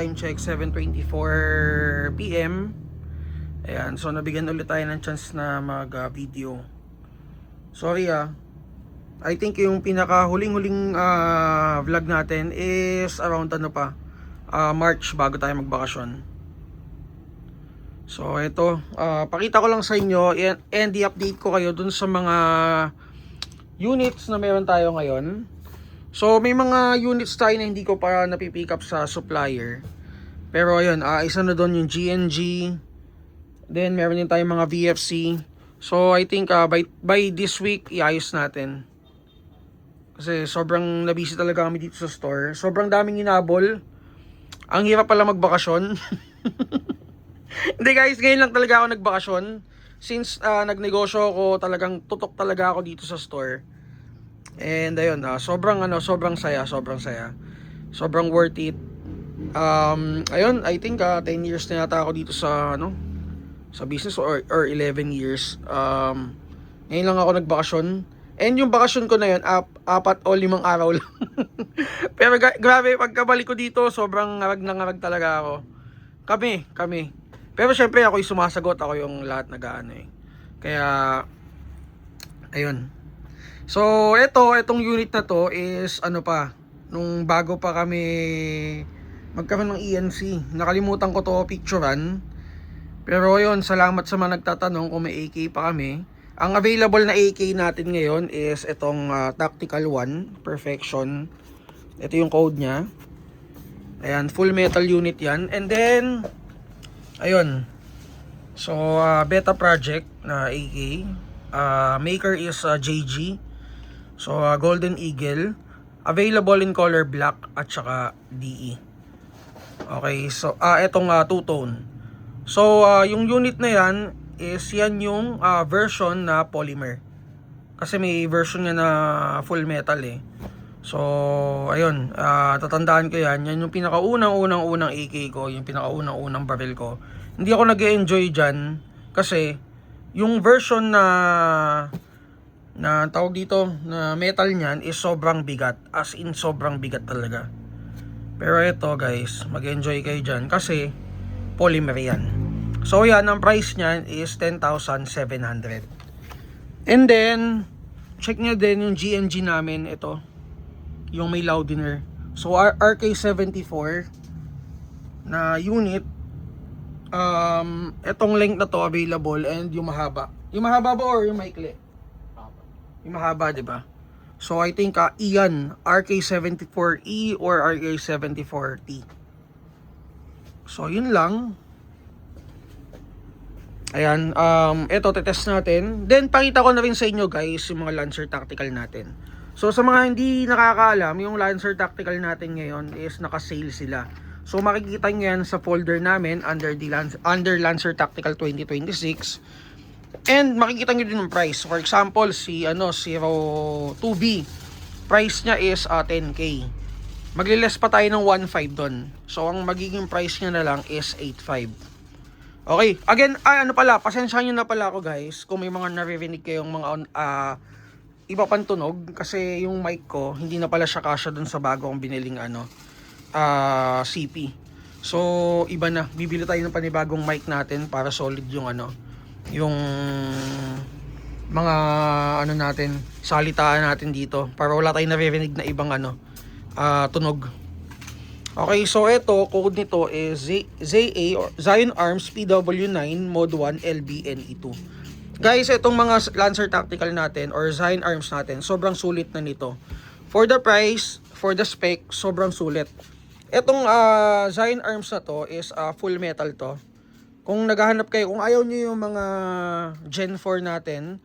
Time check 7:24 PM. Ayan, so nabigyan ulit tayo ng chance na mag-video. Sorry I think yung pinaka huling-huling vlog natin is around March bago tayo magbakasyon. So ito, pakita ko lang sa inyo and i-update ko kayo dun sa mga units na meron tayo ngayon. So may mga units tayo na hindi ko pa napipick up sa supplier. Pero ayun, isa na doon yung GNG. Then meron din tayong mga VFC. So I think by this week iayos natin. Kasi sobrang nabisi talaga kami dito sa store. Sobrang daming inabol. Ang hirap pala magbakasyon. Hindi guys, ngayon lang talaga ako nagbakasyon. Since nagnegosyo ako, talagang tutok talaga ako dito sa store. And ayun, sobrang saya. Sobrang worth it. Ayun, I think 10 years na yata ako dito sa sa business or 11 years. Ngayon lang ako nagbakasyon. And yung bakasyon ko na yun, 4 o 5 araw lang. Pero grabe, pagkabalik ko dito, sobrang ngarag talaga ako. Kami. Pero syempre ako yung sumasagot, ako yung lahat nag-aano eh. Kaya ayun. So itong unit na to is nung bago pa kami magkaroon ng ENC. Nakalimutan ko to picturean. Pero yun, salamat sa mga nagtatanong kung may AK pa kami. Ang available na AK natin ngayon is itong Tactical 1 Perfection. Ito yung code niya. Ayan, full metal unit yan. And then ayun. So beta project na AK. Maker is JG. So Golden Eagle, available in color black at saka DE. Okay, so etong two-tone. So yung unit na yan is yan yung version na polymer. Kasi may version niya na full metal eh. So ayun, tatandaan ko yan. Yan yung pinakaunang AK ko, yung pinakaunang barrel ko. Hindi ako nag-enjoy dyan kasi yung version na tawag dito na metal niyan is sobrang bigat, as in sobrang bigat talaga. Pero ito guys, mag-enjoy kayo dyan kasi polymer yan. So yan, ang price niyan is 10,700. And then check nyo din yung GNG namin, ito yung may Loudiner. So RK74 na unit. Etong length na to available, and yung mahaba ba or yung maikli? Yung mahaba, di ba? So I think iyan, RK74E or RK74T. So yun lang. Ayan, ito tetest natin. Then pakita ko na rin sa inyo guys yung mga Lancer Tactical natin. So sa mga hindi nakakaalam, yung Lancer Tactical natin ngayon is naka-sale sila. So makikita nyo yan sa folder namin under Lancer Tactical 2026. And makikita nyo din yung price. For example, si 02B, price niya is 10k. Magliles pa tayo ng 1.5 doon. So ang magiging price niya na lang is 8.5. Okay, again, pasensyahan nyo na pala ako guys kung may mga naririnig kayong mga iba pang tunog, kasi yung mic ko hindi na pala siya kasya dun sa bago kong biniling CP. So iba na, bibili tayo ng panibagong mic natin para solid yung yung mga natin, salitaan natin dito, para wala tayong naririnig na ibang tunog. Okay, so ito, code nito is ZA or Zion Arms PW9 Mod 1 LBNE2. Guys, itong mga Lancer Tactical natin or Zion Arms natin, sobrang sulit na nito. For the price, for the spec, sobrang sulit. Itong Zion Arms na to is full metal to. Kung naghahanap kayo, kung ayaw niyo yung mga Gen 4 natin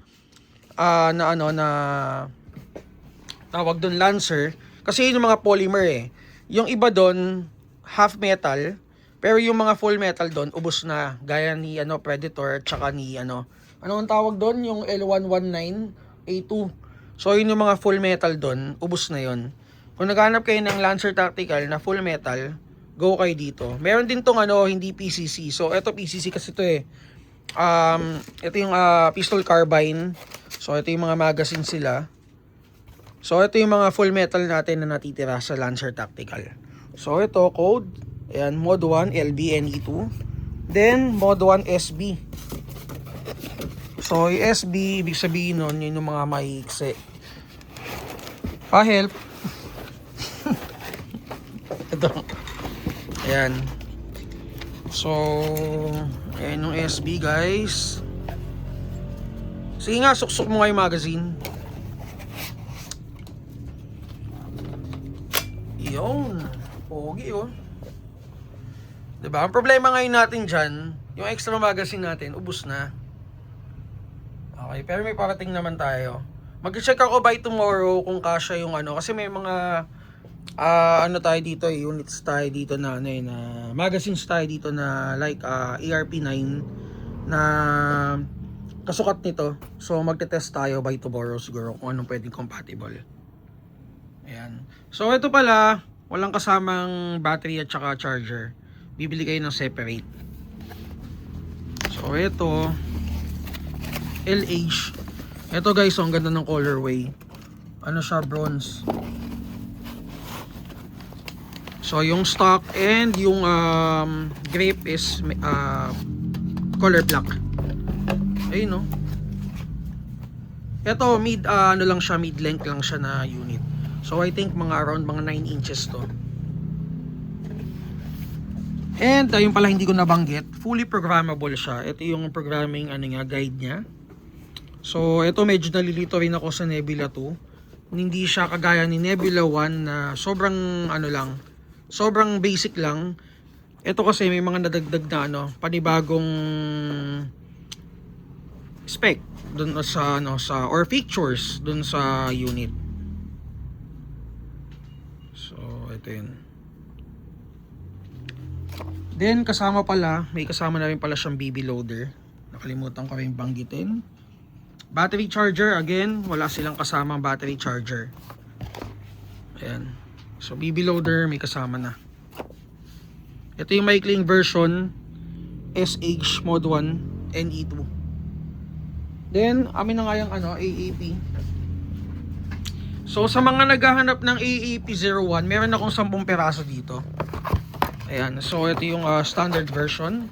na tawag doon Lancer, kasi yun yung mga polymer eh. Yung iba doon half metal, pero yung mga full metal doon ubos na, gaya ni Predator at saka ni ano ang tawag doon, yung L119A2. So yun yung mga full metal doon, ubos na yun. Kung naghahanap kayo ng Lancer Tactical na full metal, go kayo dito. Meron din tong hindi PCC. So ito PCC kasi ito eh. Ito yung pistol carbine. So ito yung mga magazine sila. So ito yung mga full metal natin na natitira sa Lancer Tactical. So ito code Ayan, Mod 1 LBNE2. Then Mod 1 SB. So yung SB, ibig sabihin nun, yun yung mga maiksi. Pa-help. Ito. Ayan. So, ayan yung SB guys. Sige nga, suksok mo nga yung magazine. Yun. Pogi oh. Diba? Ang problema ngayon natin dyan, yung extra magazine natin, ubos na. Okay, pero may parating naman tayo. Mag-check ako by tomorrow kung kasya yung ano. Kasi may mga, ano tayo dito, units tayo dito na, ano, na magazines tayo dito na like ERP9 na kasukat nito. So magte-test tayo by tomorrow siguro kung anong pwedeng compatible. Ayan. So ito pala, walang kasamang battery at saka charger. Bibili kayo ng separate. So ito LH. Ito guys, ang ganda ng colorway. Ano siya, bronze. So yung stock and yung grape is color black. Ayun no. Ito mid ano lang siya, mid length lang siya na unit. So I think mga around mga 9 inches to. And yung pala hindi ko nabanggit, fully programmable siya. Ito yung programming ano nga, guide niya. So ito medyo nalilito rin ako sa Nebula 2. Hindi siya kagaya ni Nebula 1 na sobrang ano lang, sobrang basic lang. Ito kasi may mga nadagdag na ano, panibagong spec dun sa ano, sa or features dun sa unit. So ito yun. Then kasama pala, may kasama na rin pala siyang BB loader. Nakalimutan ko rin banggitin. Battery charger, again, wala silang kasamang battery charger. Ayan. So BB loader may kasama na. Ito yung maikling version SH Mod 1 NE2. Then amin na nga yung ano, AAP. So sa mga naghahanap ng AAP01, meron akong 10 peraso dito. Ayan, so ito yung standard version.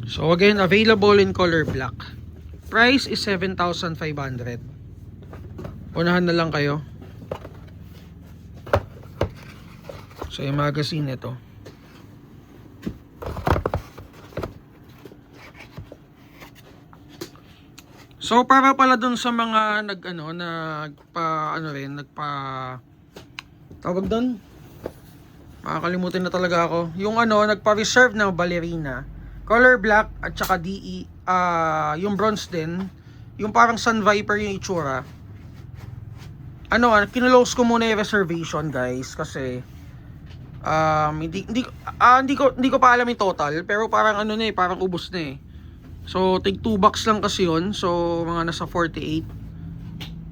So again, available in color black. Price is 7,500. Unahan na lang kayo. So yung magazine ito. So para pala dun sa mga tawag dun? Makakalimutan na talaga ako. Yung nagpa-reserve ng ballerina, color black at saka DE, yung bronze din, yung parang Sun Viper yung itsura. Kinulose ko muna yung reservation guys kasi hindi ko pa alam yung total, pero parang parang ubos na eh. So, take 2 bucks lang kasi yun. So, mga nasa 48.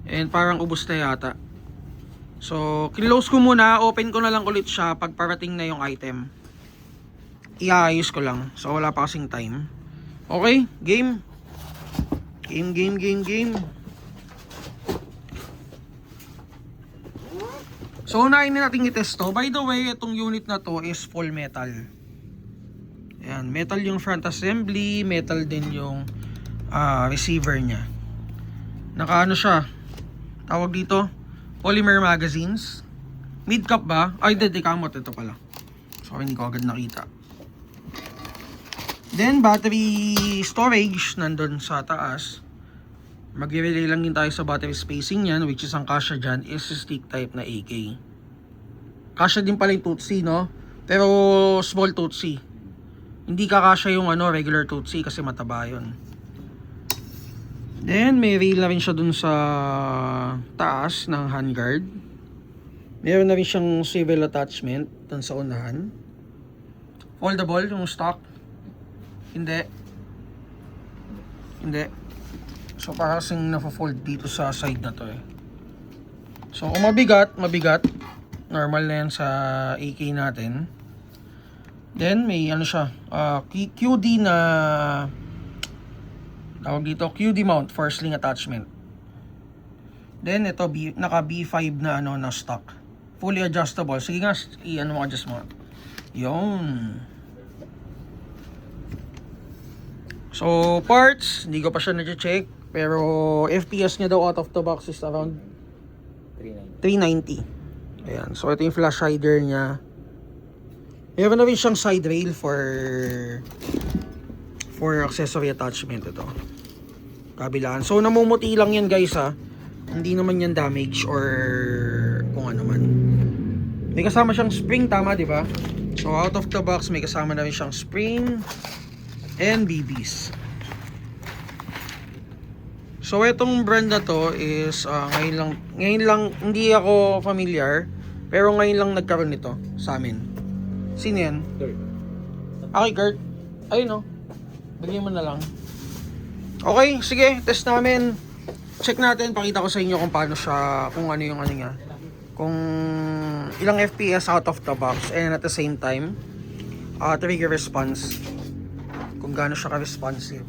And parang ubos na yata. So, kinlose ko muna. Open ko na lang ulit siya pag parating na yung item. Iaayos ko lang. So, wala pa kasing time. Okay, game. Game. So, unahin na natin i-test to. By the way, itong unit na to is full metal. Ayan, metal yung front assembly, metal din yung receiver niya. Naka siya, tawag dito, polymer magazines. Mid cap ba? Ay, hindi, kamot ito pala. So, hindi ko agad nakita. Then, battery storage nandun sa taas. Mag-relay lang din tayo sa battery spacing niyan, which is ang kasya dyan is stick type na AK. Kasya din pala yung Tutsi, no? Pero small Tutsi. Hindi kakasya yung regular Tutsi kasi mataba yun. Then may rail na rin siya dun sa taas ng handguard. Meron na rin siyang swivel attachment dun sa unahan. Foldable yung stock. Hindi. So para kasing na-fold dito sa side na to eh. So kung mabigat. Normal na yan sa AK natin. Then may siya, QD na tawag dito, QD mount for sling attachment. Then ito naka B5 na ano na stock. Fully adjustable. Sige nga, i-ano mo adjust mo. 'Yon. So parts, hindi ko pa siya na-check, pero FPS niya daw out of the box is around 390. Ayan. So ito yung flash hider niya. Meron na rin siyang side rail for accessory attachment ito. Kabilaan. So namumuti lang yan guys ha. Hindi naman yan damage or kung ano man. May kasama siyang spring, tama di ba? So out of the box may kasama na rin siyang spring and BBs. So itong brand na to is ngayon lang hindi ako familiar, pero ngayon lang nagkaroon nito sa amin. Sino yan? Kurt. Okay, Kurt. Ayun oh. Bigyan mo na lang. Okay, sige, test namin. Check natin, pakita ko sa inyo kung paano siya, kung ano yung ano niya. Kung ilang FPS out of the box and at the same time trigger response. Kung gaano siya ka-responsive.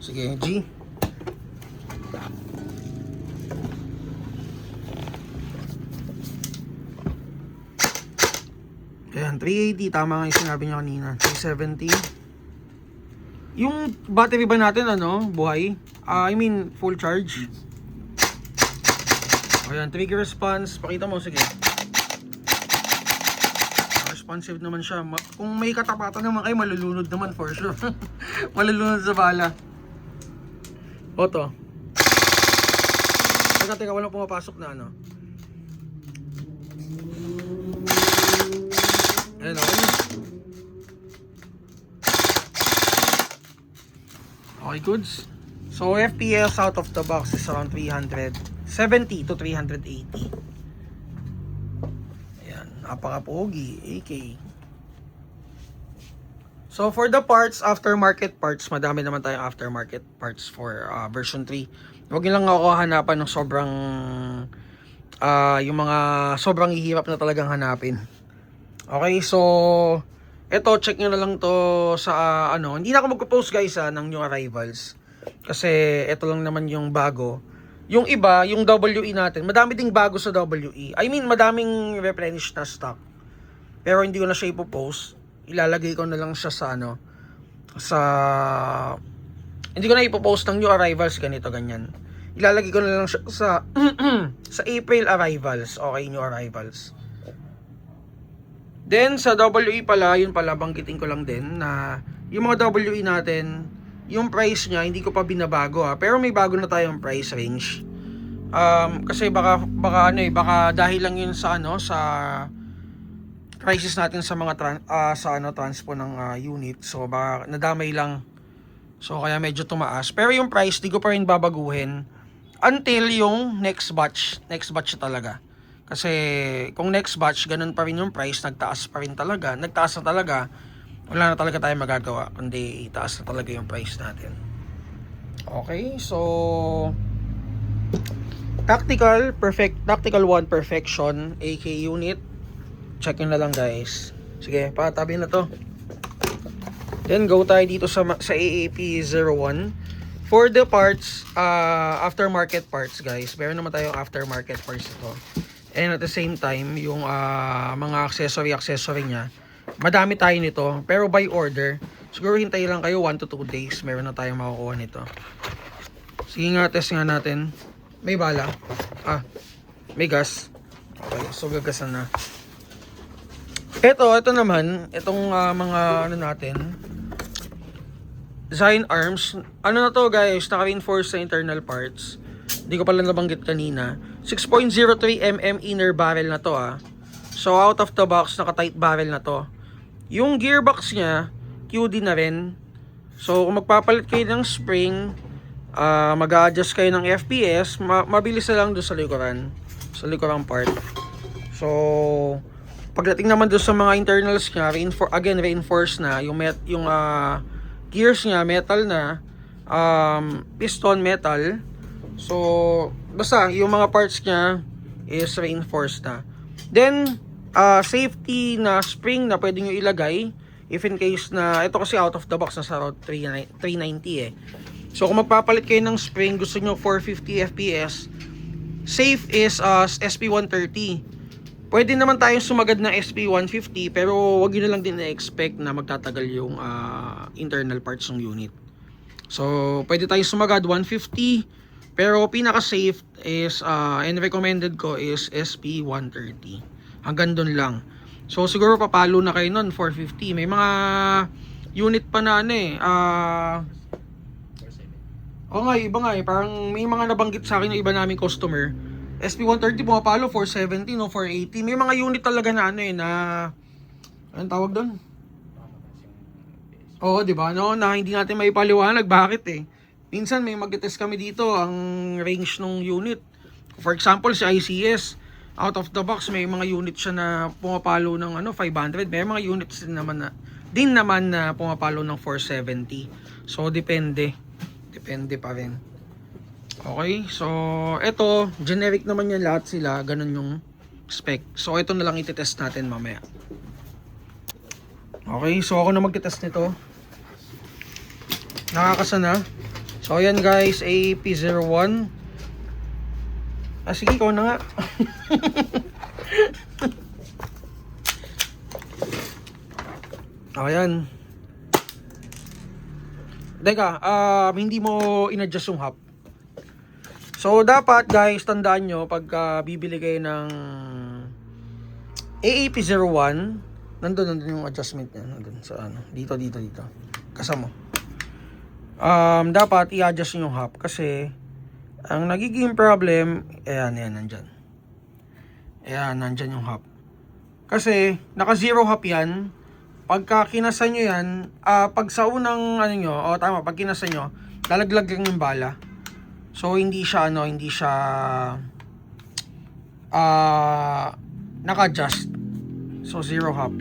Sige, G. Ayan, 380. Tama nga yung sinabi niya kanina. 370. Yung battery ba natin, ano, buhay? I mean, full charge. Ayan, trigger response. Pakita mo, sige. Responsive naman siya. Kung may katapatan naman kayo, malulunod naman for sure. Malulunod sa bala. Oto. Teka, walang pumapasok na ano. Ayan, okay. Okay, goods. So, FPS out of the box is around 370 to 380. Ayan, napaka-pogi. AK. So, for the parts, aftermarket parts, madami naman tayong aftermarket parts for version 3. Huwag nyo lang ako hanapan ng sobrang, yung mga sobrang hihirap na talagang hanapin. Okay, so, eto, check nyo na lang to sa, hindi na ako magpo-post guys ng new arrivals. Kasi, eto lang naman yung bago. Yung iba, yung WE natin, madami ding bago sa WE. I mean, madaming replenished na stock. Pero hindi ko na siya ipopost. Ilalagay ko na lang siya sa hindi ko na ipopost ng new arrivals, ganito, ganyan. Ilalagay ko na lang siya sa, sa April arrivals. Okay, new arrivals. Then, sa WE pala, yun pala, banggitin ko lang din na yung mga WE natin, yung price niya, hindi ko pa binabago pero may bago na tayong price range. Kasi baka dahil lang yun sa sa prices natin sa mga transpo ng unit. So, baka nadamay lang. So, kaya medyo tumaas. Pero yung price, di ko pa rin babaguhin until yung next batch talaga. Kasi kung next batch, ganun pa rin yung price, nagtaas na talaga, wala na talaga tayong magagawa, kundi itaas na talaga yung price natin. Okay, so Tactical 1 Perfection AK unit. Check nyo na lang guys. Sige, patabi na to. Then go tayo dito sa AAP01. For the parts, aftermarket parts guys, meron naman tayong aftermarket parts ito. And at the same time, yung mga accessory niya, madami tayo nito, pero by order. Siguro hintayin lang kayo 1 to 2 days, meron na tayong makukuha nito. Sige nga, test nga natin. May bala. May gas. Okay, so gagasan na. Ito naman, itong mga natin, design arms. Ano na to guys, naka-reinforce sa internal parts. Hindi ko pala nabanggit kanina. 6.03mm inner barrel na to So out of the box, naka-tight barrel na to. Yung gearbox niya, QD na rin. So kung magpapalit kayo ng spring, mag-a-adjust kayo ng FPS, mabilis na lang doon sa likurang part. So pagdating naman doon sa mga internals niya, reinforce na yung gears niya metal na, piston metal. So basta yung mga parts niya is reinforced na. Then safety na spring na pwede nyo ilagay if in case na ito kasi out of the box nasa 390 So kung magpapalit kayo ng spring, gusto nyo 450 fps, safe is SP130. Pwede naman tayong sumagad ng SP150, pero wag nyo na lang din na-expect na magtatagal yung internal parts ng unit. So pwede tayong sumagad 150, pero pinaka-safe is and recommended ko is SP130. Hanggang dun lang. So siguro papalo na kayo nun 450. May mga unit pa na ano eh. Iba nga eh. Parang may mga nabanggit sa akin ng iba naming customer. SP130 pumapalo 470 no 480. May mga unit talaga na ano eh na anong tawag doon? Oo, di ba? No, na hindi natin maipaliwanag bakit eh. Minsan may mag-test kami dito ang range ng unit. For example, si ICS, out of the box may mga unit siya na pumapalo ng 500. May mga units din naman na pumapalo ng 470. So depende pa rin. Okay, so ito generic naman yan lahat sila, ganun yung spec. So ito na lang i-test natin mamaya. Okay, so ako na mag-test nito. Nakakasana. So ayan guys, AP01. Sige, ikaw na nga. Ayan. Teka, hindi mo in-adjust yung hub. So dapat guys, tandaan nyo pag bibili kayo ng AAP01, nandun yung adjustment niya, nandun sa dito. Kasama. Dapat i-adjust yung hub kasi ang nagiging problem, ayan, nandyan. Ayan, nandyan yung hub. Kasi naka zero hub yan. Pagka kinasa nyo yan, pag sa unang pag kinasa nyo, lalaglag lang yung bala. So hindi siya naka-adjust. So zero hop.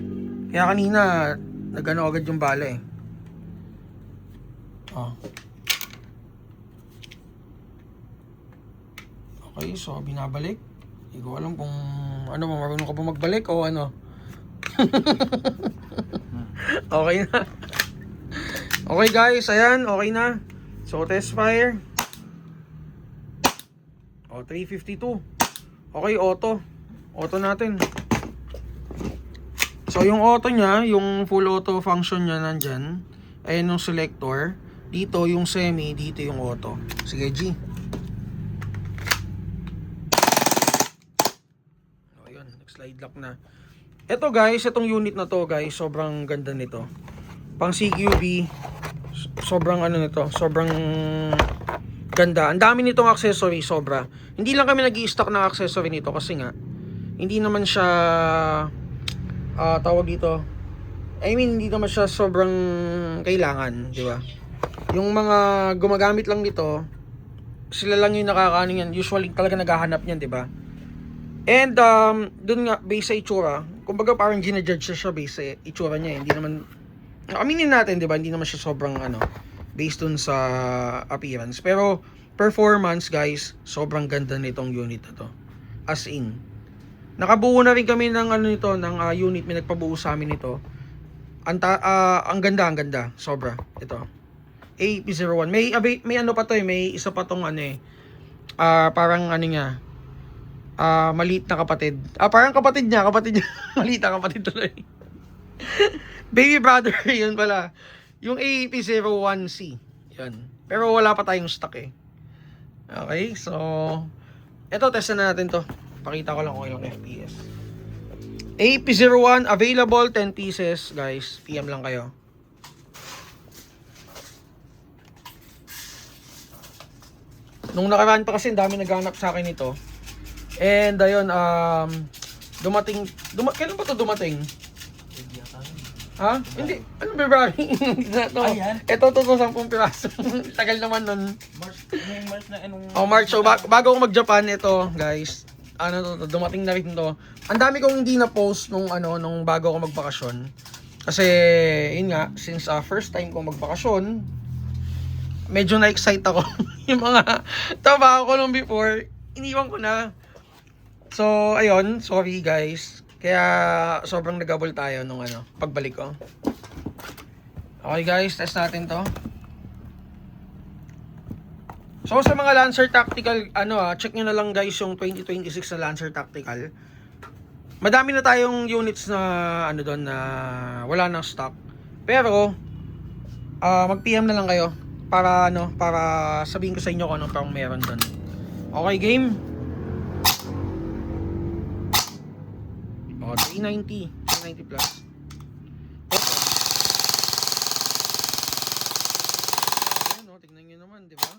Kaya kanina nagano agad yung bala eh. Okay, so binabalik. Hindi ko alam kung marunong ka ba magbalik o ano. Okay na. Okay guys, ayan, okay na. So test fire. 352. Okay, auto natin. So yung auto nya, yung full auto function nya nandyan. Ayan yung selector. Dito yung semi, dito yung auto. Sige G. Ayun, nag-slide lock na. Ito guys, itong unit na to guys, sobrang ganda nito. Pang CQB, sobrang sobrang ganda. Ang dami nitong accessory, sobra. Hindi lang kami nag-i-stock ng accessory nito kasi nga hindi naman siya tawag dito. Hindi naman siya sobrang kailangan, di ba? Yung mga gumagamit lang nito, sila lang yung nakakaano yan. Usually talaga naghahanap niyan, di ba? And dun nga base sa itsura, kumbaga parang ginajudge siya base sa itsura niya. Hindi naman aminin natin, di ba? Hindi naman siya sobrang based dun sa appearance. Pero performance guys, sobrang ganda nitong unit na to. As in, nakabuo na rin kami ng ng unit. May nagpabuo sa amin nito. Ang ganda, sobra. Ito AP01. May pa to eh, may isa pa tong parang niya. Maliit na kapatid. Parang kapatid niya. Maliit na kapatid tuloy. Baby brother, yun pala. Yung AAP01C. Yun. Pero wala pa tayong stock eh. Okay, so eto, testan na natin to. Pakita ko lang kung ilang FPS. AAP01 available 10 pieces, guys. PM lang kayo. Nung nakaraan pa kasi dami naghanap sa akin ito. And ayun, kailan ba to dumating? Ha? Hindi. Ano February? Ito 10 piraso. Tagal naman nun. March na March. So bago ako mag-Japan ito, guys. Dumating na rin to. Ang dami kong hindi na post nung bago ako magbakasyon. Kasi yun nga, since first time ko magbakasyon, medyo na-excite ako. Yung mga trabaho ko nung before, iniwan ko na. So ayun, sorry guys. Kaya sobrang nagabol tayo nung pagbalik ko. Okay guys, test natin to. So sa mga Lancer Tactical, check nyo na lang guys yung 2026 na Lancer Tactical. Madami na tayong units na doon na wala nang stock. Pero mag-PM na lang kayo para para sabihin ko sa inyo kung anong pang meron doon. Okay, game. 390 plus. Tingnan nyo naman, di ba?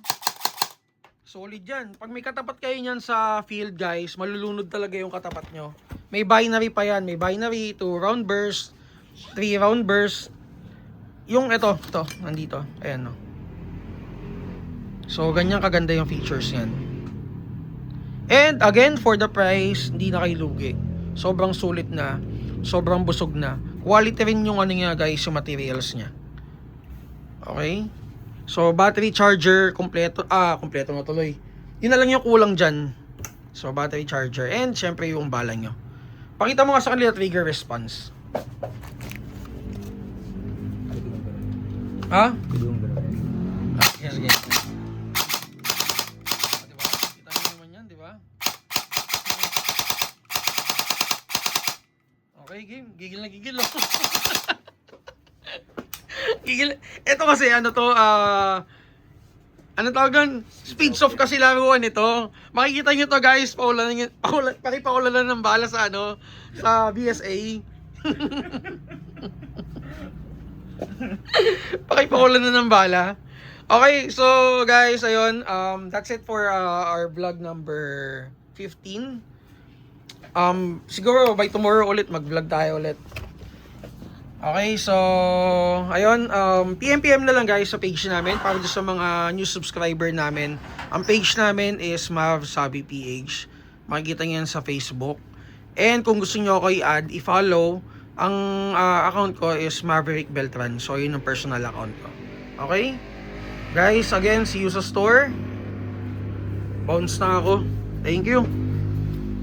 Solid yan. Pag may katapat kayo niyan sa field guys, malulunod talaga yung katapat nyo. May binary pa yan. May binary, 2 round burst, 3 round burst. Yung ito, nandito. Ayan, no. So, ganyan kaganda yung features yan. And again, for the price, hindi na kayo lugi. Sobrang sulit na. Sobrang busog na. Quality rin yung niya guys, yung materials niya. Okay? So, battery charger, kompleto na tuloy. Yun na lang yung kulang dyan. So, battery charger. And, syempre, yung bala nyo. Pakita mo nga sa kanila trigger response. Ha? Yes, yes. Diba? Kita nyo naman yan, diba? Okay, game. Gigil na gigil. Gigil. Ito kasi ano tawag doon? Speed soft kasi laruan ito. Makikita nyo to guys, pakipakulalan ng bala sa sa BSA. Pakipakulalan ng bala. Okay, so guys, ayun, that's it for our vlog number 15. Siguro by tomorrow ulit mag-vlog tayo ulit. Okay, so ayun, PM na lang guys sa page namin para sa mga new subscriber namin. Ang page namin is Marv Sabi PH. Makikita niyo yan sa Facebook. And kung gusto niyo ako i-add, i-follow, ang account ko is Maverick Beltran. So yun ang personal account ko. Okay? Guys, again, see you sa store. Bounce na ako. Thank you.